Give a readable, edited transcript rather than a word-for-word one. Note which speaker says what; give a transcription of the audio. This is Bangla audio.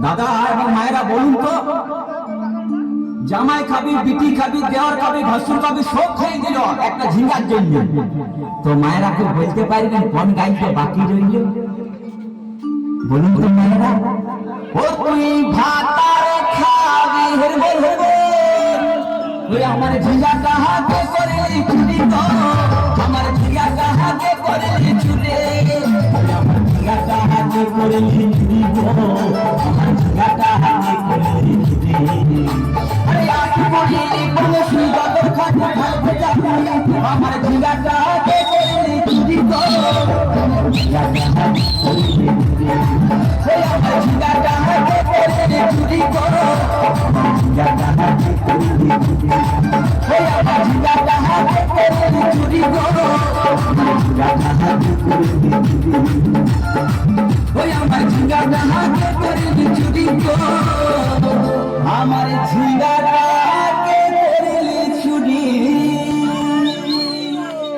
Speaker 1: দাদা এবং মায়েরা বলুন তো, জামাই খাবি, বিটি খাবি, দেওয়ার খাবি, ভাসুর খাবি, সব খেয়ে দিল একটা ঝিঙ্গার জন্য। তো মায়েরা কেউ বলতে পারবেন কোন গাইতে বাকি রইল? বলুন তো মায়েরা। ও তুই ভাতার খাবি তুই আমার ঝিঙ্গা কাহাকে করে চুরি তো, আমার ঝিঙ্গা কাহাকে করে চুরে, আমার ঝিঙ্গা কাহাকে করে চুরি গো, আমার ঝিঙ্গা কাহাকে করে চুরি। আরে আকি বলি বলছি গদর খাতে খাতে যাবি, আমার ঝিঙ্গা কাহাকে করে চুরি গো, আমার ঝিঙ্গা কাহাকে করে চুরি। ওই আমার ঝিঙ্গা কাহাকে করে চুরি গো, আমার ঝিঙ্গা কাহাকে করে চুরি। ওই আমার ঝিঙ্গা কাহাকে করে চুরি গো, আমার ঝিঙ্গা কাহাকে করে চুরি। ওই আমার ঝিঙ্গা কাহাকে করে চুরি গো, আমার ঝিঙ্গা